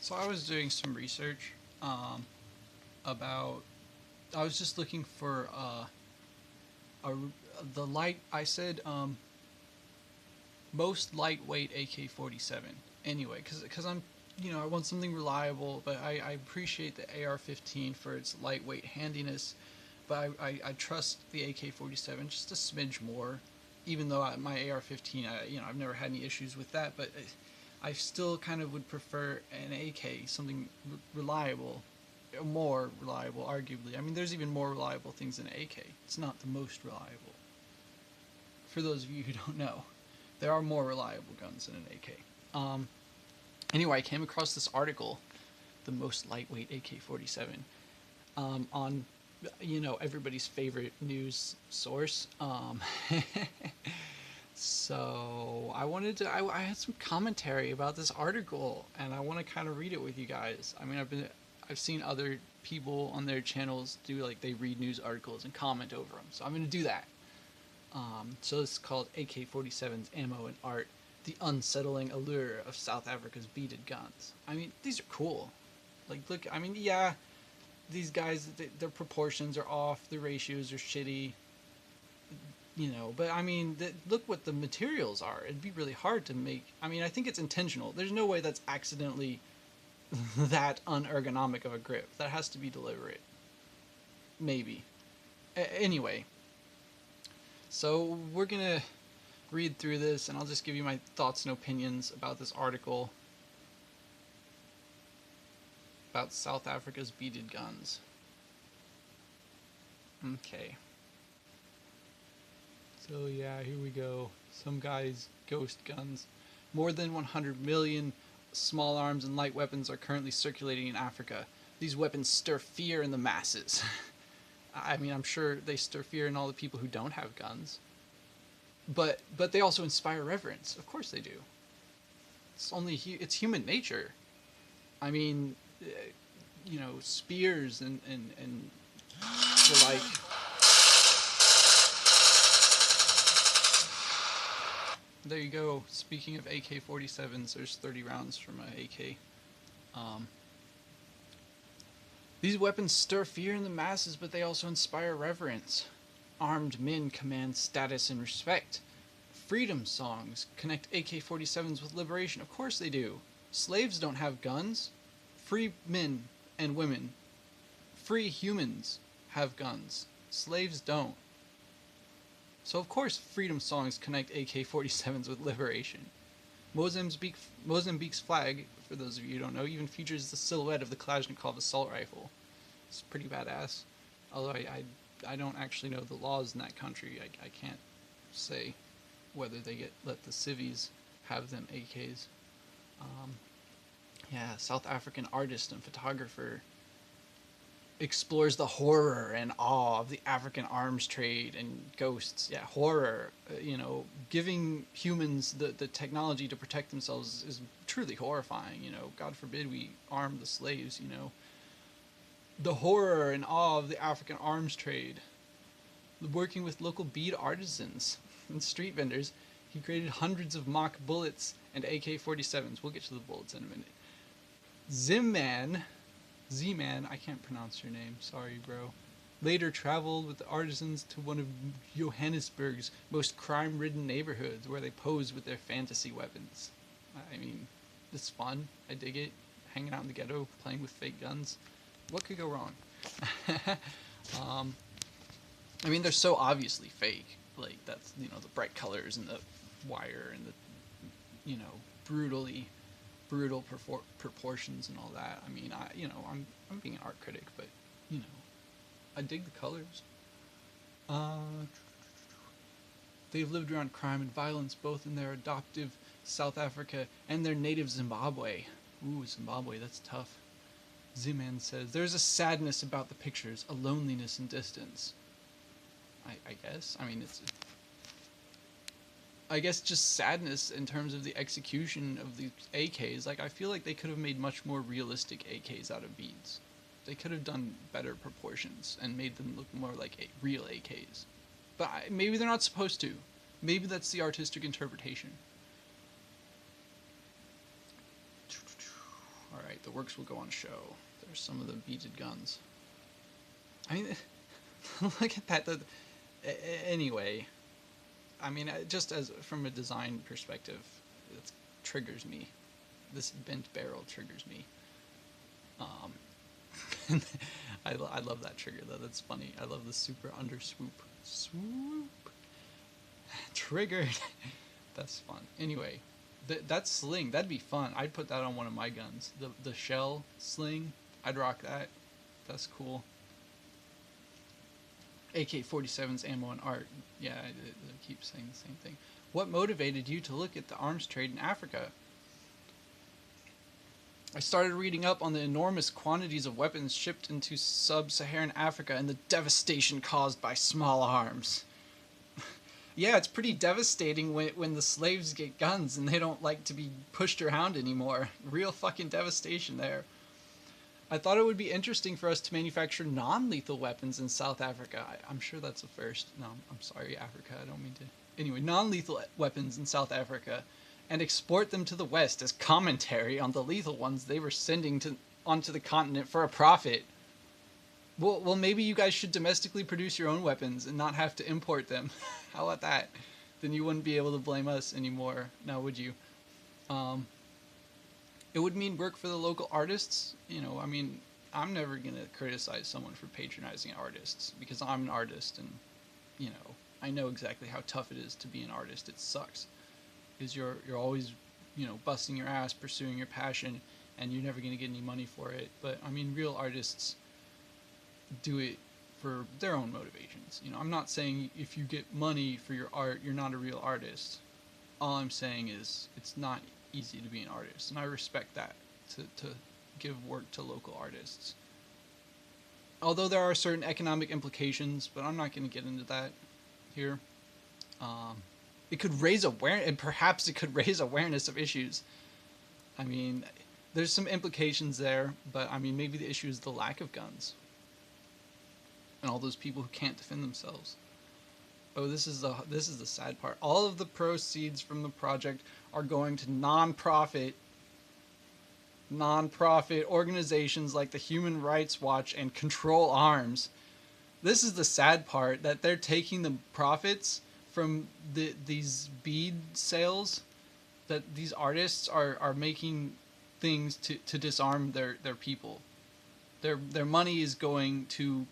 So I was doing some research about. I was just looking for a the light. I said most lightweight AK-47. Anyway, because I'm I want something reliable, but I appreciate the AR-15 for its lightweight handiness, but I trust the AK-47 just a smidge more, even though my AR-15 I've never had any issues with that, but I still kind of would prefer an AK, something reliable, more reliable, arguably. I mean, there's even more reliable things than an AK. It's not the most reliable. For those of you who don't know, there are more reliable guns than an AK. Anyway, I came across this article, the most lightweight AK-47, on everybody's favorite news source. So I had some commentary about this article, and I want to kind of read it with you guys. I mean, I've seen other people on their channels do, like, they read news articles and comment over them, so I'm going to do that. So this is called AK-47's Ammo and Art, the unsettling allure of South Africa's beaded guns. I mean, these are cool. Like, look, I mean, yeah, these guys, their proportions are off, the ratios are shitty, but I mean, look what the materials are. It'd be really hard to make. I mean, I think it's intentional. There's no way that's accidentally that unergonomic of a grip. That has to be deliberate. Maybe. Anyway, so we're gonna read through this, and I'll just give you my thoughts and opinions about this article about South Africa's beaded guns. Okay. So yeah, here we go. Some guy's ghost guns. More than 100 million small arms and light weapons are currently circulating in Africa. These weapons stir fear in the masses. I mean, I'm sure they stir fear in all the people who don't have guns. But they also inspire reverence. Of course they do. It's human nature. I mean, spears and the like. There you go. Speaking of AK-47s, there's 30 rounds from my AK. These weapons stir fear in the masses, but they also inspire reverence. Armed men command status and respect. Freedom songs connect AK-47s with liberation. Of course they do. Slaves don't have guns. Free men and women, free humans, have guns. Slaves don't. So of course freedom songs connect AK-47s with liberation. Mozambique's flag, for those of you who don't know, even features the silhouette of the Kalashnikov assault rifle. It's pretty badass. Although I don't actually know the laws in that country. I can't say whether they let the civvies have them AKs. Yeah, South African artist and photographer explores the horror and awe of the African arms trade and ghosts. Yeah, horror. Giving humans the technology to protect themselves is truly horrifying. God forbid we arm the slaves. The horror and awe of the African arms trade. Working with local bead artisans and street vendors, he created hundreds of mock bullets and AK-47s. We'll get to the bullets in a minute. Z-Man, I can't pronounce your name, sorry bro, later traveled with the artisans to one of Johannesburg's most crime-ridden neighborhoods where they posed with their fantasy weapons. I mean, it's fun, I dig it, hanging out in the ghetto, playing with fake guns. What could go wrong? I mean, they're so obviously fake, like, that's, the bright colors and the wire and the, brutal proportions and all that. I mean, I'm being an art critic, but I dig the colors. They've lived around crime and violence both in their adoptive South Africa and their native Zimbabwe. Ooh, Zimbabwe, that's tough. Z-Man says, there's a sadness about the pictures, a loneliness and distance. I guess. I mean, I guess just sadness in terms of the execution of the AKs. Like, I feel like they could have made much more realistic AKs out of beads. They could have done better proportions and made them look more like real AKs. But maybe they're not supposed to. Maybe that's the artistic interpretation. Alright, The works will go on show. There's some of the beaded guns. I mean, look at that. Anyway, I mean, just as from a design perspective, it triggers me. This bent barrel triggers me. I love that trigger though. That's funny. I love the super under swoop. Swoop. Triggered. That's fun. Anyway, that sling, that'd be fun. I'd put that on one of my guns. The shell sling, I'd rock that. That's cool. AK-47's ammo and art. Yeah, I keep saying the same thing. What motivated you to look at the arms trade in Africa? I started reading up on the enormous quantities of weapons shipped into sub-Saharan Africa and the devastation caused by small arms. Yeah, it's pretty devastating when the slaves get guns and they don't like to be pushed around anymore. Real fucking devastation there. I thought it would be interesting for us to manufacture non-lethal weapons in South Africa. I'm sure that's a first. No, I'm sorry, Africa. I don't mean to. Anyway, non-lethal weapons in South Africa and export them to the West as commentary on the lethal ones they were sending onto the continent for a profit. Well, maybe you guys should domestically produce your own weapons and not have to import them. How about that? Then you wouldn't be able to blame us anymore, now would you? It would mean work for the local artists. You know, I mean, I'm never going to criticize someone for patronizing artists because I'm an artist and, you know, I know exactly how tough it is to be an artist. It sucks because you're always, you know, busting your ass, pursuing your passion, and you're never going to get any money for it. But, I mean, real artists do it for their own motivations. You know, I'm not saying if you get money for your art, you're not a real artist. All I'm saying is it's not easy to be an artist, and I respect that, to give work to local artists. Although there are certain economic implications, but I'm not going to get into that here. It could raise awareness, and perhaps it could raise awareness of issues. I mean, there's some implications there, but I mean, maybe the issue is the lack of guns. And all those people who can't defend themselves. Oh, this is the sad part. All of the proceeds from the project are going to non-profit organizations like the Human Rights Watch and Control Arms. This is the sad part, that they're taking the profits from these bead sales, that these artists are making things to disarm their people. Their money is going to,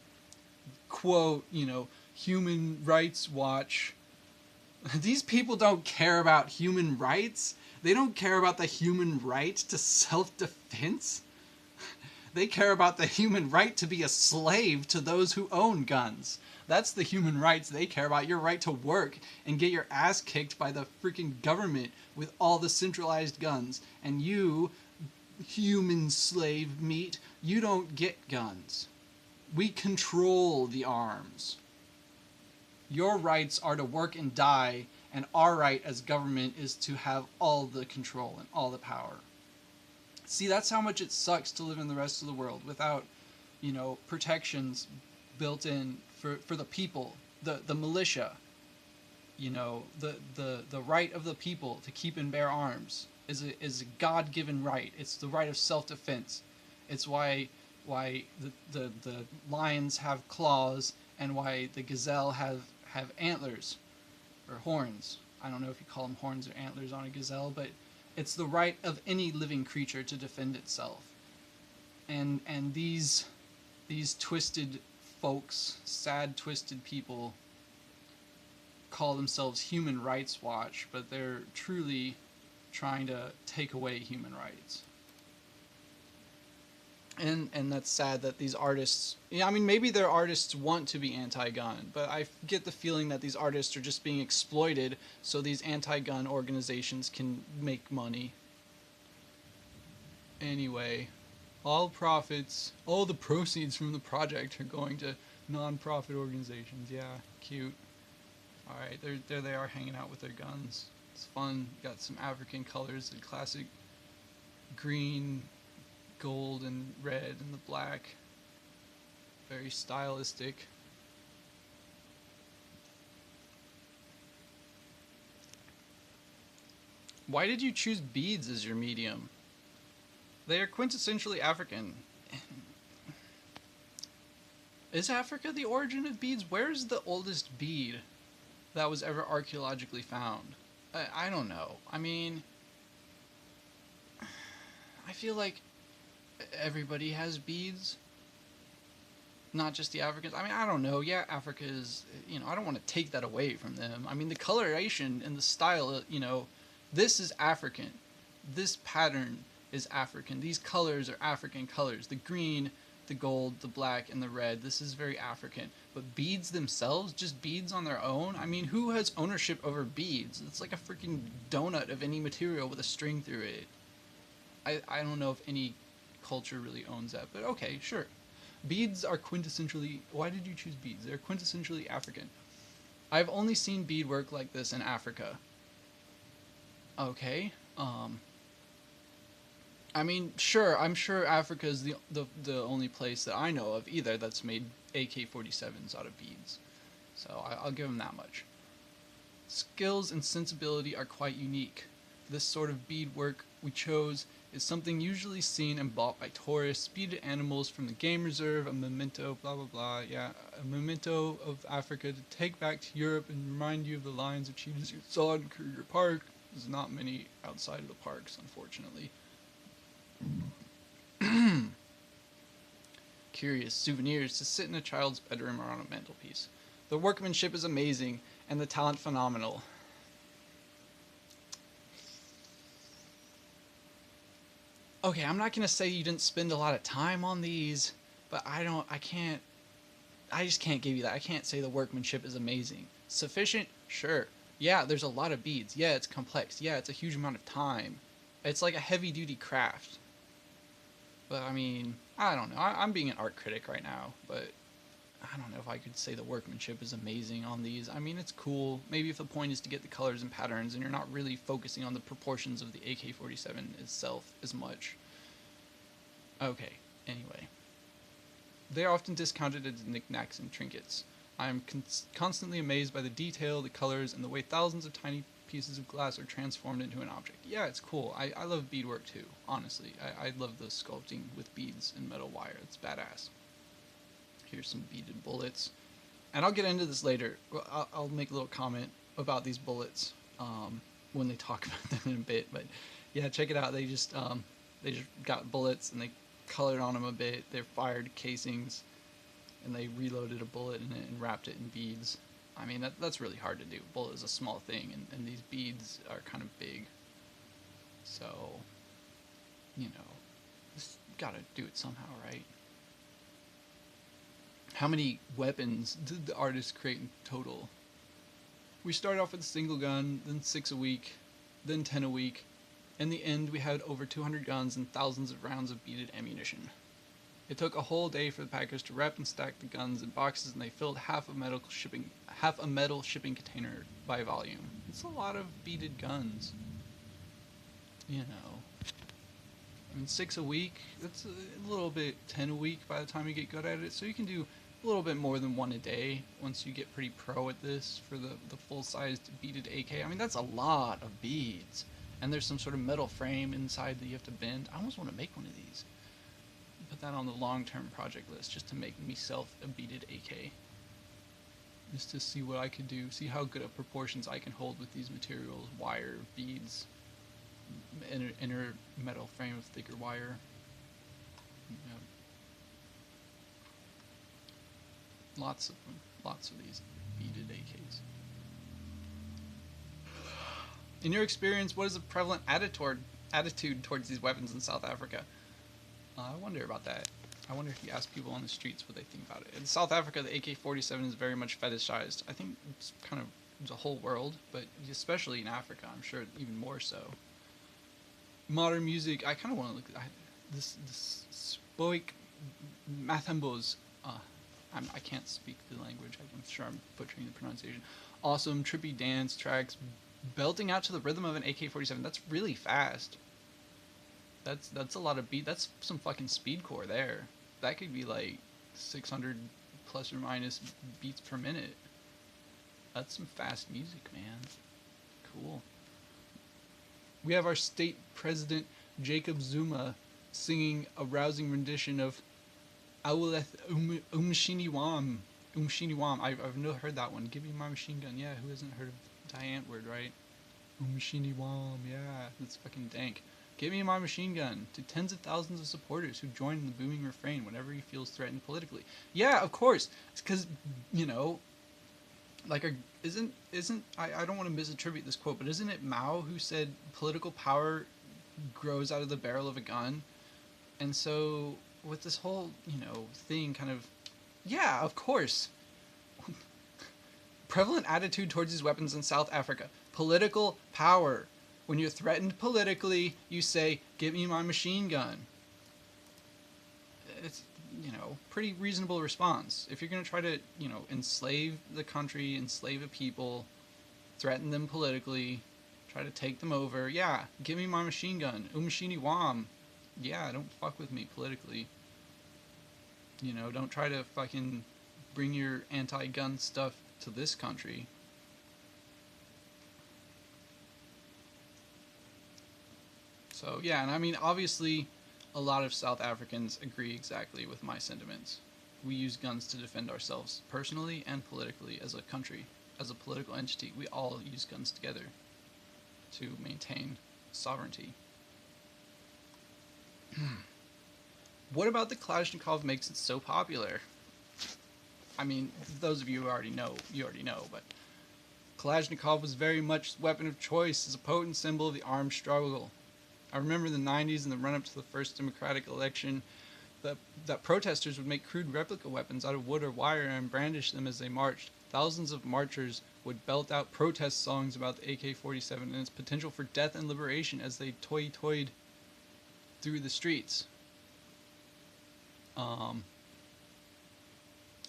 quote, you know, Human Rights Watch. These people don't care about human rights. They don't care about the human right to self-defense. They care about the human right to be a slave to those who own guns. That's the human rights they care about. Your right to work and get your ass kicked by the freaking government with all the centralized guns. And you, human slave meat, you don't get guns. We control the arms. Your rights are to work and die, and our right as government is to have all the control and all the power. See, that's how much it sucks to live in the rest of the world without, you know, protections built in for the people, the militia. You know, the right of the people to keep and bear arms is a God-given right. It's the right of self-defense. It's why the lions have claws and why the gazelle have antlers or horns. I don't know if you call them horns or antlers on a gazelle, but it's the right of any living creature to defend itself. And these twisted folks, sad twisted people, call themselves Human Rights Watch, but they're truly trying to take away human rights. And that's sad that these artists, yeah, I mean, maybe their artists want to be anti-gun, but I get the feeling that these artists are just being exploited so these anti-gun organizations can make money. Anyway, all the proceeds from the project are going to non-profit organizations. Yeah, cute. Alright, there they are hanging out with their guns. It's fun. Got some African colors, the classic green, gold and red and the black. Very stylistic. Why did you choose beads as your medium? They are quintessentially African. Is Africa the origin of beads? Where's the oldest bead that was ever archaeologically found? I don't know. I mean, I feel like everybody has beads, not just the Africans. I mean, I don't know. Yeah, Africa is, I don't want to take that away from them. I mean, the coloration and the style, this is African. This pattern is African. These colors are African colors. The green, the gold, the black, and the red. This is very African. But beads themselves, just beads on their own? I mean, who has ownership over beads? It's like a freaking donut of any material with a string through it. I don't know if any culture really owns that, but okay, sure. Beads are quintessentially... Why did you choose beads? They're quintessentially African. I've only seen beadwork like this in Africa. Okay. I mean, sure, I'm sure Africa is the only place that I know of either that's made AK-47s out of beads. So I'll give them that much. Skills and sensibility are quite unique. This sort of beadwork we chose is something usually seen and bought by tourists, beaded animals from the game reserve, a memento, blah blah blah, yeah, a memento of Africa to take back to Europe and remind you of the lions of cheetahs you saw in Kruger Park. There's not many outside of the parks, unfortunately. Curious souvenirs to sit in a child's bedroom or on a mantelpiece. The workmanship is amazing and the talent phenomenal. Okay, I'm not gonna say you didn't spend a lot of time on these, but I just can't give you that. I can't say the workmanship is amazing. Sufficient? Sure. Yeah, there's a lot of beads. Yeah, it's complex. Yeah, it's a huge amount of time. It's like a heavy-duty craft. But, I mean, I don't know. I'm being an art critic right now, but I don't know if I could say the workmanship is amazing on these. I mean, it's cool. Maybe if the point is to get the colors and patterns and you're not really focusing on the proportions of the AK-47 itself as much. Okay, anyway. They are often discounted as knickknacks and trinkets. I am constantly amazed by the detail, the colors, and the way thousands of tiny pieces of glass are transformed into an object. Yeah, it's cool. I love beadwork too, honestly. I love the sculpting with beads and metal wire. It's badass. Here's some beaded bullets. And I'll get into this later. I'll make a little comment about these bullets when they talk about them in a bit. But yeah, check it out. They just got bullets and they colored on them a bit. They're fired casings and they reloaded a bullet in it and wrapped it in beads. I mean, that's really hard to do. A bullet is a small thing, and these beads are kind of big. So, just gotta do it somehow, right? How many weapons did the artist create in total? We started off with a single gun, then 6 a week, then 10 a week. In the end, we had over 200 guns and thousands of rounds of beaded ammunition. It took a whole day for the packers to wrap and stack the guns in boxes, and they filled half a metal shipping container by volume. It's a lot of beaded guns. I mean, 6 a week, that's a little bit 10 a week by the time you get good at it, so you can do a little bit more than 1 a day once you get pretty pro at this for the full-sized beaded AK. I mean, that's a lot of beads. And there's some sort of metal frame inside that you have to bend. I almost want to make one of these. Put that on the long-term project list just to make myself a beaded AK. Just to see what I could do, see how good of proportions I can hold with these materials, wire, beads, inner metal frame of thicker wire. Yep. Lots of them, lots of these beaded AKs. In your experience, what is the prevalent attitude towards these weapons in South Africa? I wonder about that. I wonder if you ask people on the streets what they think about it. In South Africa, the AK-47 is very much fetishized. I think it's kind of the whole world, but especially in Africa, I'm sure even more so. Modern music, I kind of want to look at this Spoik Mathambos. I can't speak the language. I'm sure I'm butchering the pronunciation. Awesome, trippy dance tracks, belting out to the rhythm of an AK-47. That's really fast. That's a lot of beat. That's some fucking speedcore there. That could be like 600 plus or minus beats per minute. That's some fast music, man. Cool. We have our state president, Jacob Zuma, singing a rousing rendition of Owleth Umshini Wam. Umshini Wam. I've never heard that one. Give me my machine gun. Yeah, who hasn't heard of Antwoord, right? Umshini Wam. Yeah, that's fucking dank. Give me my machine gun to tens of thousands of supporters who join in the booming refrain whenever he feels threatened politically. Yeah, of course. It's because, you know, like, I don't want to misattribute this quote, but isn't it Mao who said political power grows out of the barrel of a gun? And so with this whole, thing kind of, yeah, of course. Prevalent attitude towards these weapons in South Africa. Political power. When you're threatened politically, you say, "Give me my machine gun." It's, pretty reasonable response. If you're going to try to, enslave the country, enslave a people, threaten them politically, try to take them over, yeah, give me my machine gun. Umshini Wam. Yeah, don't fuck with me politically. Don't try to fucking bring your anti-gun stuff to this country. So, yeah, and I mean, obviously, a lot of South Africans agree exactly with my sentiments. We use guns to defend ourselves, personally and politically, as a country, as a political entity. We all use guns together to maintain sovereignty. What about the Kalashnikov makes it so popular? I mean, those of you who already know, but Kalashnikov was very much the weapon of choice as a potent symbol of the armed struggle. I remember in the 90s, in the run-up to the first democratic election, that protesters would make crude replica weapons out of wood or wire and brandish them as they marched. Thousands of marchers would belt out protest songs about the AK-47 and its potential for death and liberation as they toy-toyed through the streets. I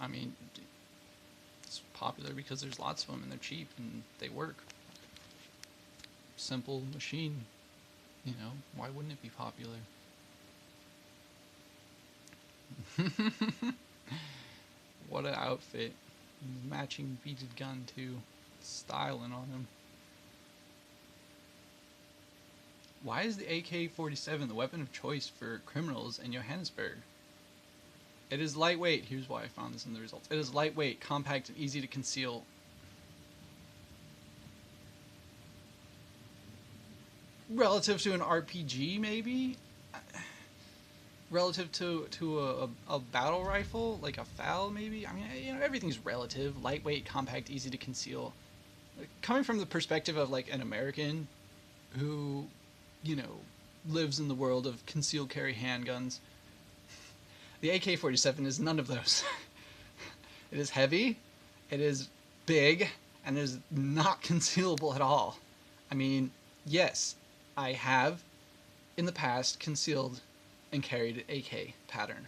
mean, it's popular because there's lots of them and they're cheap and they work. Simple machine. Why wouldn't it be popular? What an outfit. Matching beaded gun too. Styling on him. Why is the AK-47 the weapon of choice for criminals in Johannesburg? It is lightweight. Here's why I found this in the results. It is lightweight, compact, and easy to conceal. Relative to an RPG, maybe? Relative to a battle rifle, like a FAL, maybe? I mean, everything's relative. Lightweight, compact, easy to conceal. Coming from the perspective of, like, an American who, lives in the world of concealed carry handguns, the AK-47 is none of those. It is heavy, it is big, and it is not concealable at all. I mean, yes, I have, in the past, concealed and carried an AK pattern.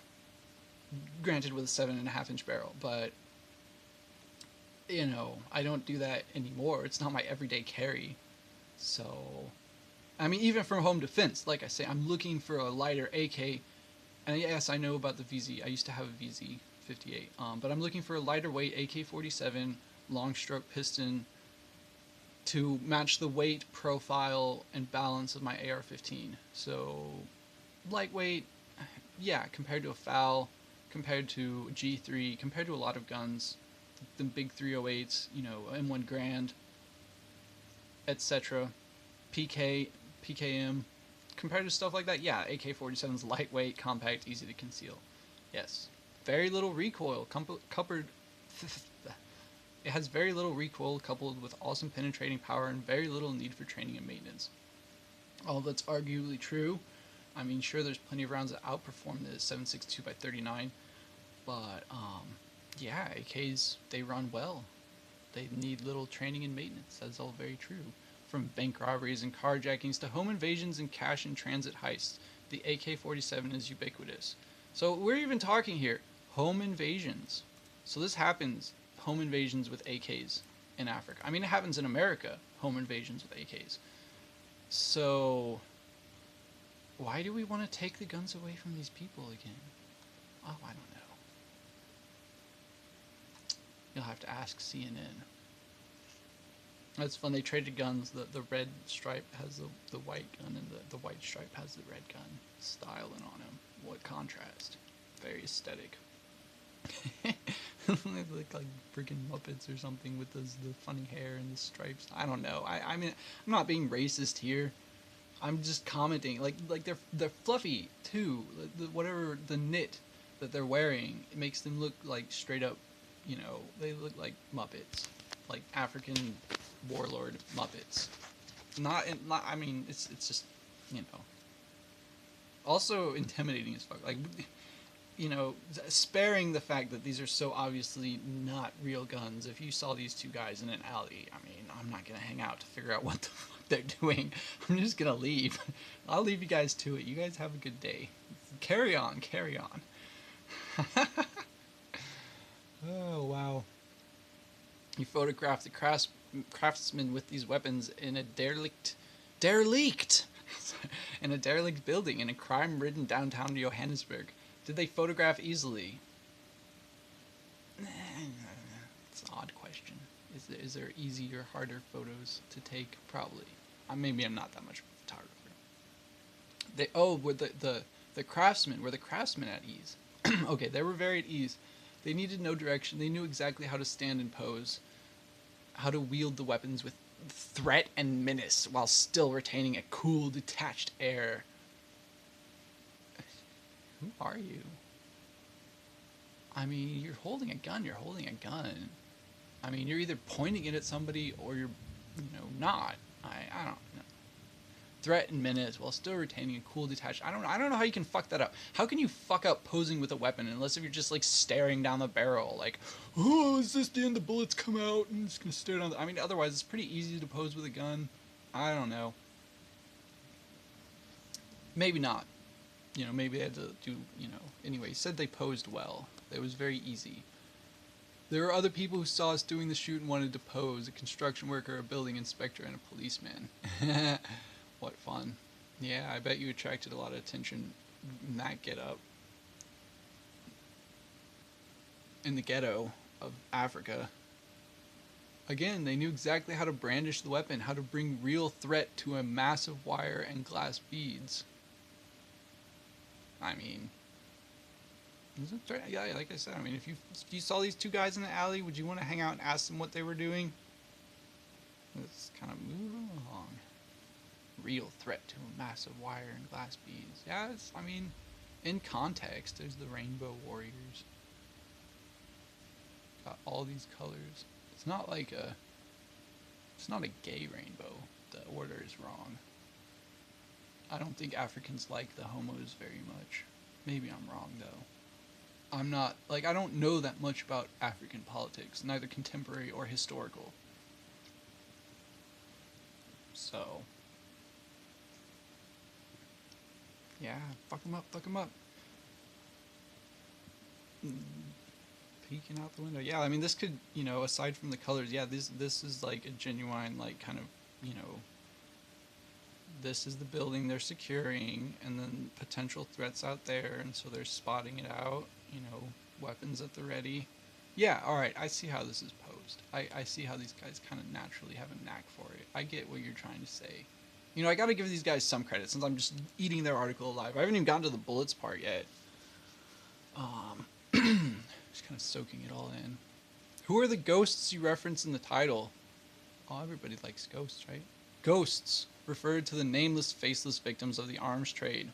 Granted with a 7.5-inch barrel, but, I don't do that anymore. It's not my everyday carry. So, I mean, even for home defense, like I say, I'm looking for a lighter AK. And yes, I know about the VZ. I used to have a VZ-58. But I'm looking for a lighter weight AK-47 long stroke piston to match the weight, profile, and balance of my AR-15. So, lightweight, yeah, compared to a FAL, compared to a G3, compared to a lot of guns, the big 308s, M1 Grand, etc., PKM, compared to stuff like that, yeah, AK-47 is lightweight, compact, easy to conceal. Yes. Very little recoil, it has very little recoil coupled with awesome penetrating power and very little need for training and maintenance. All that's arguably true. I mean, sure, there's plenty of rounds that outperform the 7.62x39, but, yeah, AKs, they run well. They need little training and maintenance. That's all very true. From bank robberies and carjackings to home invasions and cash and transit heists, the AK-47 is ubiquitous. So we're even talking here, home invasions. So this happens, home invasions with AKs in Africa. I mean, it happens in America, home invasions with AKs. So, why do we want to take the guns away from these people again? Oh, I don't know. You'll have to ask CNN. That's fun. They traded guns. The red stripe has the white gun, and the white stripe has the red gun. Styling on him. What contrast. Very aesthetic. They look like freaking Muppets or something with the funny hair and the stripes. I don't know. I mean, I'm not being racist here. I'm just commenting. Like they're fluffy too. Whatever the knit that they're wearing, it makes them look like straight up. You know, they look like Muppets, like African warlord Muppets. Not. I mean, it's just, you know. Also intimidating as fuck. Like, you know, sparing the fact that these are so obviously not real guns. If you saw these two guys in an alley, I mean, I'm not gonna hang out to figure out what the fuck they're doing. I'm just gonna leave. I'll leave you guys to it. You guys have a good day. Carry on, carry on. Oh, wow. He photographed the craftsman with these weapons in a derelict in a derelict building in a crime-ridden downtown Johannesburg. Did they photograph easily? It's an odd question. Is there easier, harder photos to take? Probably. Maybe I'm not that much of a photographer. Were the craftsmen at ease? Okay, they were very at ease. They needed no direction. They knew exactly how to stand and pose, how to wield the weapons with threat and menace while still retaining a cool, detached air. Who are you? I mean, you're holding a gun. You're holding a gun. I mean, you're either pointing it at somebody or you're, not. I don't know. Threat and menace while still retaining a cool, detached. I don't know how you can fuck that up. How can you fuck up posing with a weapon unless if you're just like staring down the barrel, like, oh, is this the end? The bullets come out and it's gonna stare down. I mean, otherwise it's pretty easy to pose with a gun. I don't know. Maybe not. Maybe they had to do. Anyway, he said they posed well. It was very easy. There were other people who saw us doing the shoot and wanted to pose: a construction worker, a building inspector, and a policeman. What fun. Yeah, I bet you attracted a lot of attention in that get-up. In the ghetto of Africa. Again, they knew exactly how to brandish the weapon, how to bring real threat to a massive wire and glass beads. I mean, yeah, like I said, I mean, if you saw these two guys in the alley, would you want to hang out and ask them what they were doing? Let's kind of move along. Real threat to a massive wire and glass beads. Yeah, I mean, in context, there's the Rainbow Warriors. Got all these colors. It's not a gay rainbow. The order is wrong. I don't think Africans like the homos very much. Maybe I'm wrong, though. I don't know that much about African politics, neither contemporary or historical. So, yeah, fuck them up. Peeking out the window. Yeah, I mean, this could, aside from the colors, yeah, this is like a genuine, like, kind of, this is the building they're securing, and then potential threats out there, and so they're spotting it out, weapons at the ready. Yeah, alright, I see how this is posed. I see how these guys kind of naturally have a knack for it. I get what you're trying to say. I gotta give these guys some credit, since I'm just eating their article alive. I haven't even gotten to the bullets part yet. Just kind of soaking it all in. Who are the ghosts you reference in the title? Oh, everybody likes ghosts, right? Ghosts referred to the nameless, faceless victims of the arms trade.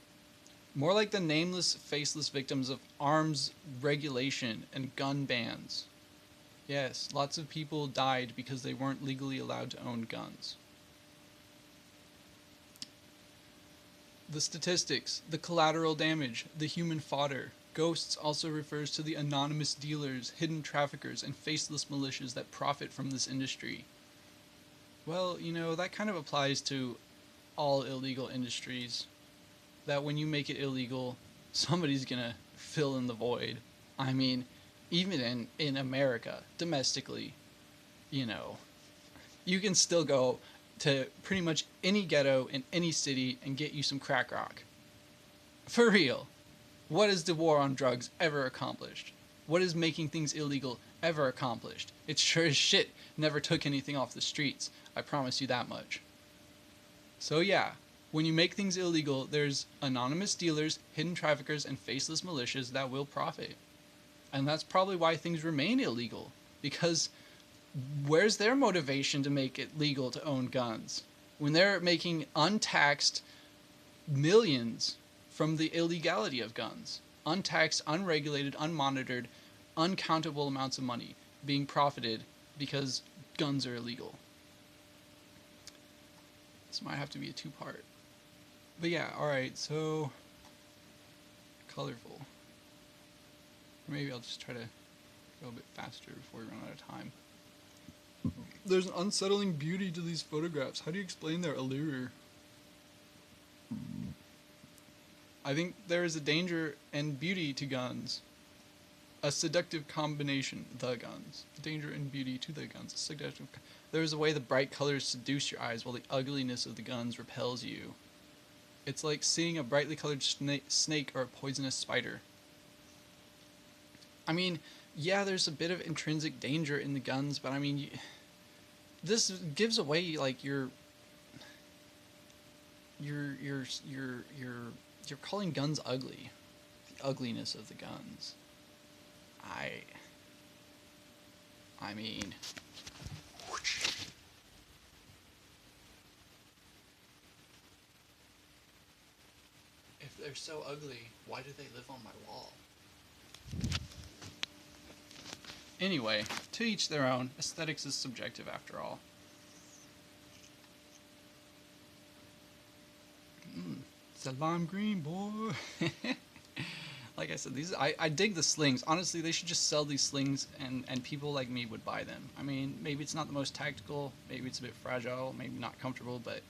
More like the nameless, faceless victims of arms regulation and gun bans. Yes, lots of people died because they weren't legally allowed to own guns. The statistics, the collateral damage, the human fodder. Ghosts also refers to the anonymous dealers, hidden traffickers, and faceless militias that profit from this industry. Well, that kind of applies to all illegal industries. That when you make it illegal, somebody's gonna fill in the void. I mean, even in America, domestically, you can still go to pretty much any ghetto in any city and get you some crack rock. For real. What has the war on drugs ever accomplished? What is making things illegal ever accomplished? It sure as shit never took anything off the streets. I promise you that much. So yeah, when you make things illegal, there's anonymous dealers, hidden traffickers, and faceless militias that will profit. And that's probably why things remain illegal. Because where's their motivation to make it legal to own guns? When they're making untaxed millions from the illegality of guns. Untaxed, unregulated, unmonitored, uncountable amounts of money being profited because guns are illegal. This might have to be a two-part. But yeah, alright, so colorful. Maybe I'll just try to go a bit faster before we run out of time. There's an unsettling beauty to these photographs. How do you explain their allure? I think there is a danger and beauty to guns. A seductive combination. The guns. Danger and beauty to the guns. A seductive. There is a way the bright colors seduce your eyes while the ugliness of the guns repels you. It's like seeing a brightly colored snake or a poisonous spider. I mean, yeah, there's a bit of intrinsic danger in the guns, but I mean, this gives away like you're calling guns ugly. The ugliness of the guns. I mean, if they're so ugly, why do they live on my wall? Anyway, to each their own. Aesthetics is subjective after all. It's a lime green, boy. Like I said, I dig the slings. Honestly, they should just sell these slings and people like me would buy them. I mean, maybe it's not the most tactical, maybe it's a bit fragile, maybe not comfortable, but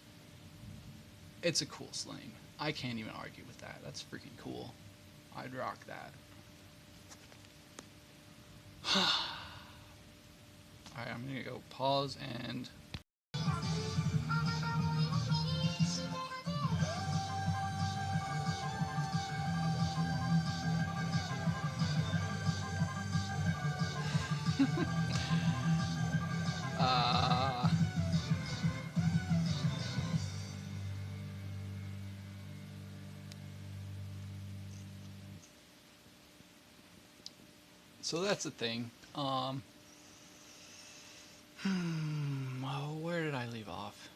it's a cool sling. I can't even argue with that. That's freaking cool. I'd rock that. Alright, I'm gonna go pause and... So that's the thing. Oh, where did I leave off?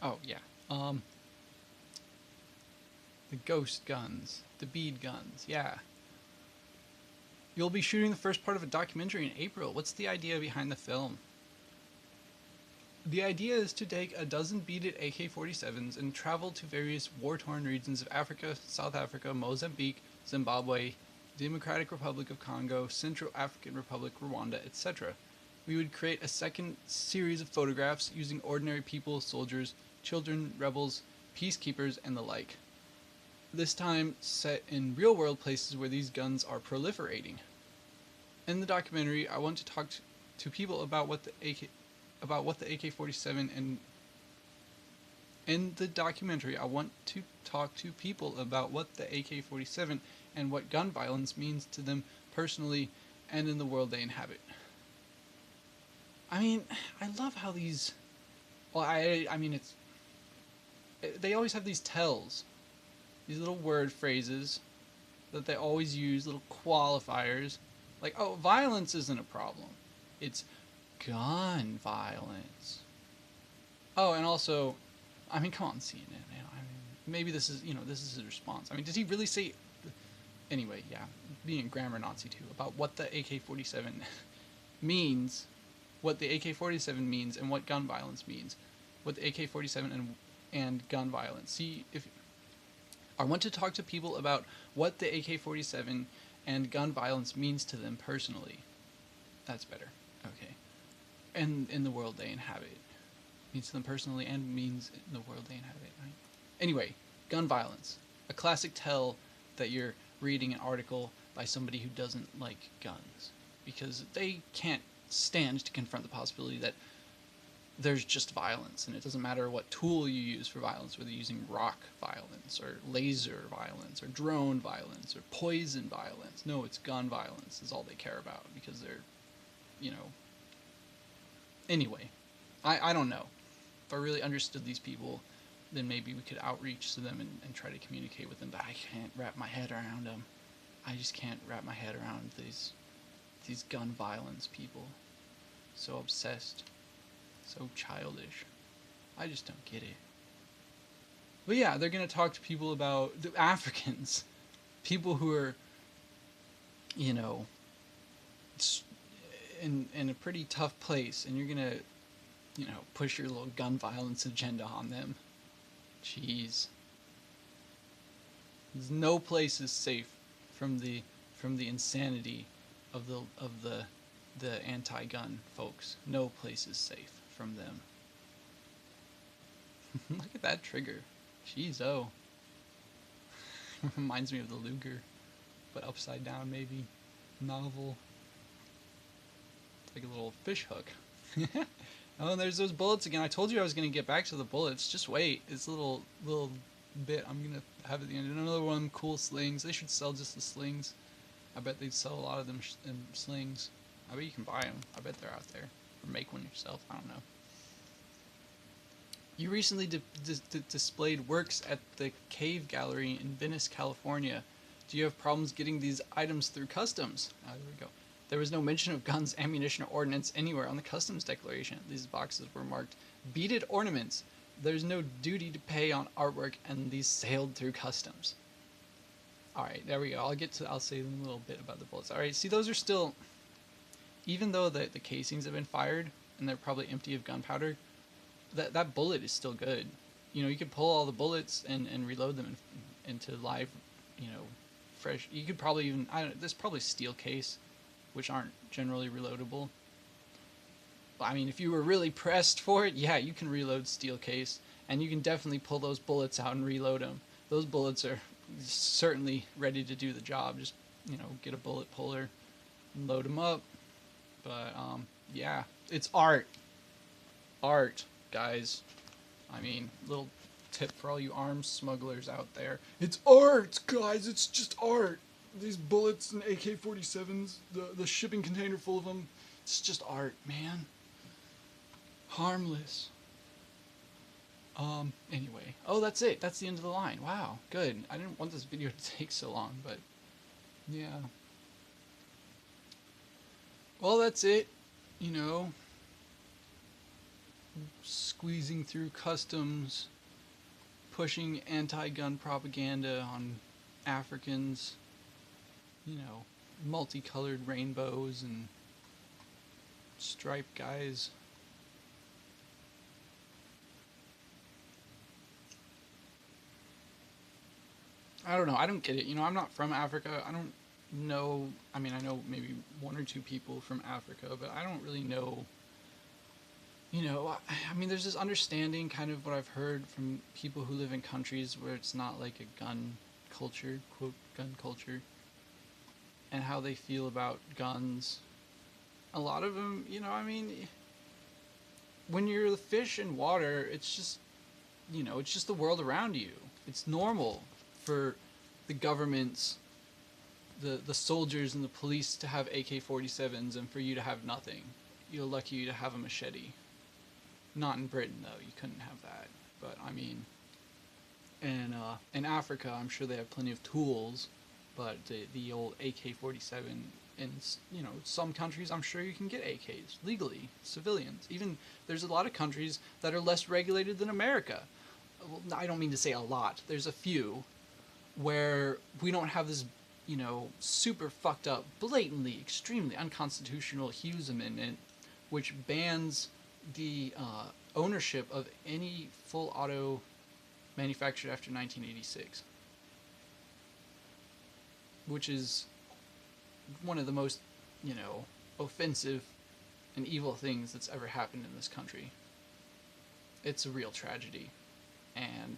Oh, yeah. The ghost guns. The bead guns. Yeah. You'll be shooting the first part of a documentary in April. What's the idea behind the film? The idea is to take a dozen beaded AK-47s and travel to various war-torn regions of Africa, South Africa, Mozambique, Zimbabwe, Democratic Republic of Congo, Central African Republic, Rwanda, etc. We would create a second series of photographs using ordinary people, soldiers, children, rebels, peacekeepers, and the like. This time set in real-world places where these guns are proliferating. In the documentary, I want to talk to people about what the AK-47 and in the documentary, I want to talk to people about what the AK-47 and what gun violence means to them personally and in the world they inhabit. I mean, I love how these... Well, I mean, they always have these tells. These little word phrases that they always use, little qualifiers. Like, oh, violence isn't a problem. It's gun violence. Oh, and also, I mean, come on, CNN. I mean, maybe this is, this is his response. I mean, did he really say... Anyway, yeah, being a grammar Nazi too, about what the AK-47 means, what the AK-47 means, and what gun violence means. What the AK-47 and gun violence. See, if... I want to talk to people about what the AK-47 and gun violence means to them personally. That's better. Okay. And in the world they inhabit. Means to them personally and means in the world they inhabit. Right? Anyway, gun violence. A classic tell that you're reading an article by somebody who doesn't like guns. Because they can't stand to confront the possibility that there's just violence, and it doesn't matter what tool you use for violence, whether you're using rock violence or laser violence or drone violence or poison violence. No, it's gun violence is all they care about, because they're, you know. Anyway, I don't know. If I really understood these people, then maybe we could outreach to them and try to communicate with them, but I can't wrap my head around them. I just can't wrap my head around these gun violence people. So obsessed. So childish. I just don't get it. But yeah, they're going to talk to people about the Africans. People who are, you know, in a pretty tough place, and you're going to, you know, push your little gun violence agenda on them. Jeez. There's no place is safe from the insanity of the anti-gun folks. No place is safe from them. Look at that trigger. Jeez, oh. Reminds me of the Luger, but upside down maybe. Novel. It's like a little fish hook. Oh, there's those bullets again. I told you I was going to get back to the bullets. Just wait. It's a little bit. I'm going to have at the end. Another one of them cool slings. They should sell just the slings. I bet they'd sell a lot of them slings. I bet you can buy them. I bet they're out there. Or make one yourself. I don't know. You recently displayed works at the Cave Gallery in Venice, California. Do you have problems getting these items through customs? There we go. There was no mention of guns, ammunition, or ordnance anywhere on the customs declaration. These boxes were marked beaded ornaments. There's no duty to pay on artwork, and these sailed through customs. Alright, there we go. I'll say a little bit about the bullets. Alright, see, those are still, even though the casings have been fired, and they're probably empty of gunpowder, that bullet is still good. You know, you could pull all the bullets and reload them into live, you know, fresh. You could probably even, there's probably steel case, which aren't generally reloadable. I mean, if you were really pressed for it, yeah, you can reload steel case, and you can definitely pull those bullets out and reload them. Those bullets are certainly ready to do the job. Just, you know, get a bullet puller and load them up. But yeah, it's art. Art, guys. I mean, little tip for all you arms smugglers out there. It's art, guys. It's just art. These bullets and AK-47s, the shipping container full of them, it's just art, man. Harmless. Anyway. Oh, that's it. That's the end of the line. Wow, good. I didn't want this video to take so long, but yeah. Well, that's it. You know, squeezing through customs, pushing anti-gun propaganda on Africans. You know, multicolored rainbows and striped guys. I don't know. I don't get it. You know, I'm not from Africa. I don't know. I mean, I know maybe one or two people from Africa, but I don't really know. You know, I mean, there's this understanding, kind of what I've heard from people who live in countries where it's not like a gun culture, quote, gun culture, and how they feel about guns. A lot of them, you know, I mean, when you're the fish in water, it's just, you know, it's just the world around you. It's normal for the governments, the soldiers and the police to have AK-47s and for you to have nothing. You're lucky to have a machete. Not in Britain, though. You couldn't have that. But, I mean, in Africa, I'm sure they have plenty of tools, but the old AK-47, in, you know, some countries, I'm sure you can get AKs legally, civilians. Even, there's a lot of countries that are less regulated than America. Well, I don't mean to say a lot. There's a few where we don't have this, you know, super fucked up, blatantly, extremely unconstitutional Hughes Amendment, which bans the ownership of any full auto manufactured after 1986, which is one of the most, you know, offensive and evil things that's ever happened in this country. It's a real tragedy, and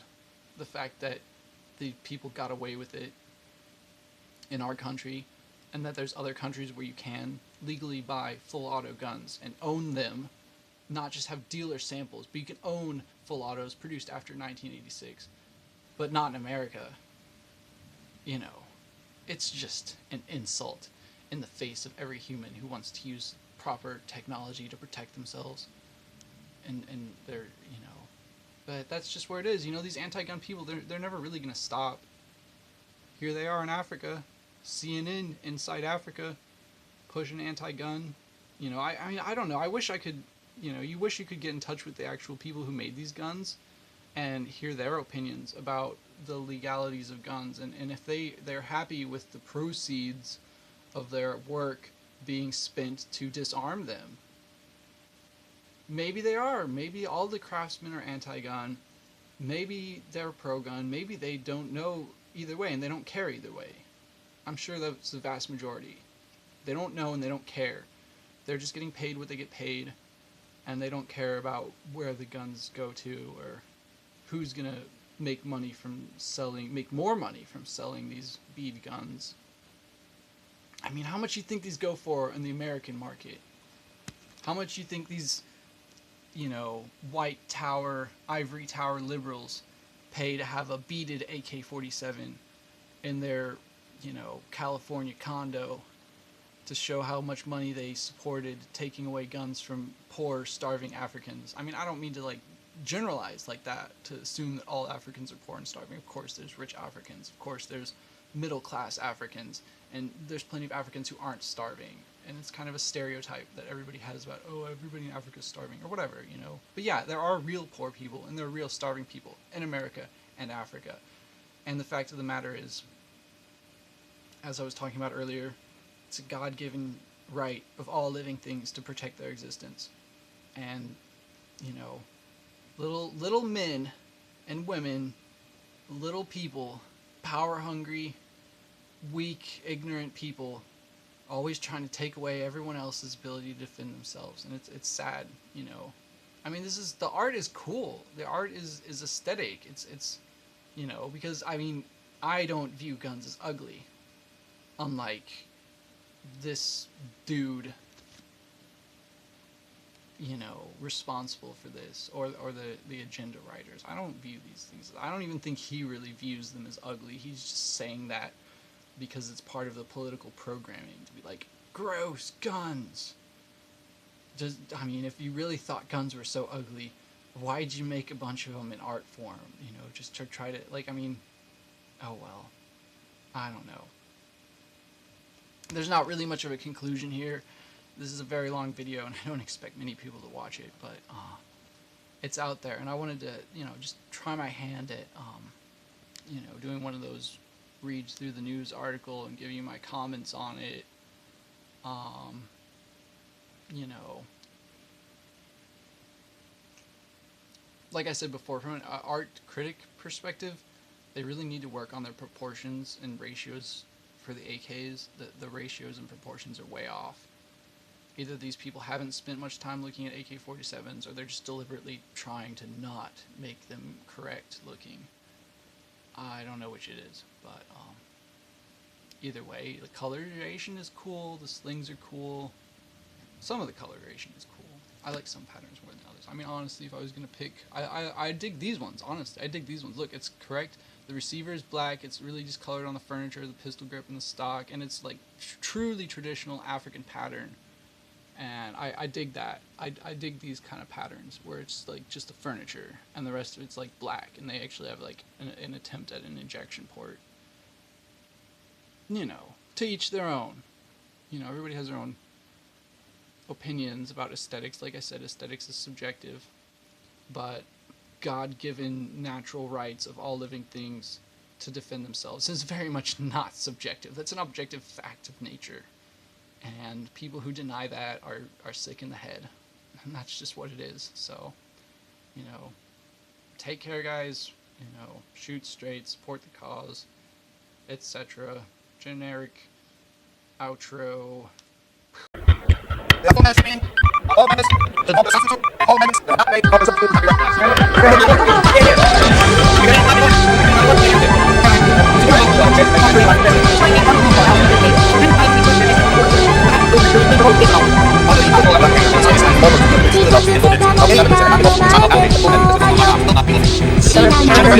the fact that the people got away with it in our country, and that there's other countries where you can legally buy full auto guns and own them not just have dealer samples, but you can own full autos produced after 1986, but not in America. You know, it's just an insult in the face of every human who wants to use proper technology to protect themselves and their, you know, but that's just where it is. You know, these anti-gun people, they're never really going to stop. Here they are in Africa, CNN inside Africa, pushing anti-gun. You know, I mean, I don't know. I wish I could, you know, you wish you could get in touch with the actual people who made these guns and hear their opinions about the legalities of guns, and if they're happy with the proceeds of their work being spent to disarm them. Maybe they are. Maybe all the craftsmen are anti-gun. Maybe they're pro-gun. Maybe they don't know either way, and they don't care either way. I'm sure that's the vast majority. They don't know and they don't care. They're just getting paid what they get paid, and they don't care about where the guns go to or who's gonna make more money from selling these bead guns. I mean, how much you think these go for in the American market? How much you think these, you know, white tower, ivory tower liberals pay to have a beaded AK-47 in their, you know, California condo to show how much money they supported taking away guns from poor, starving Africans? I mean, I don't mean to, like, generalize like that to assume that all Africans are poor and starving. Of course there's rich Africans. Of course there's middle-class Africans. And there's plenty of Africans who aren't starving. And it's kind of a stereotype that everybody has about, oh, everybody in Africa is starving, or whatever, you know. But yeah, there are real poor people, and there are real starving people in America and Africa. And the fact of the matter is, as I was talking about earlier, it's a God-given right of all living things to protect their existence. And, you know, little men and women, little people, power-hungry, weak, ignorant people, always trying to take away everyone else's ability to defend themselves, and it's sad, you know. I mean, the art is cool. The art is aesthetic. It's you know, because I mean, I don't view guns as ugly, unlike this dude, you know, responsible for this, or the agenda writers. I don't view these things. I don't even think he really views them as ugly. He's just saying that because it's part of the political programming to be like, gross, guns. Just, I mean, if you really thought guns were so ugly, why'd you make a bunch of them in art form? You know, just to try to, like, I mean, oh well, I don't know. There's not really much of a conclusion here. This is a very long video, and I don't expect many people to watch it, but it's out there, and I wanted to, you know, just try my hand at, you know, doing one of those reads through the news article and give you my comments on it. You know, like I said before, from an art critic perspective, they really need to work on their proportions and ratios for the AKs. The ratios and proportions are way off. Either these people haven't spent much time looking at AK-47s, or they're just deliberately trying to not make them correct looking. I don't know which it is, but either way, the coloration is cool, the slings are cool, some of the coloration is cool. I like some patterns more than others. I mean, honestly, if I was going to pick, I dig these ones, honestly, I dig these ones. Look, it's correct, the receiver is black, it's really just colored on the furniture, the pistol grip and the stock, and it's like truly traditional African pattern. And I dig that. I dig these kind of patterns where it's like just the furniture and the rest of it's like black, and they actually have like an attempt at an injection port. You know, to each their own. You know, everybody has their own opinions about aesthetics. Like I said, aesthetics is subjective, but God-given natural rights of all living things to defend themselves is very much not subjective. That's an objective fact of nature. And people who deny that are sick in the head. And that's just what it is. So, you know, take care, guys. You know, shoot straight, support the cause, etc. Generic outro. Other people「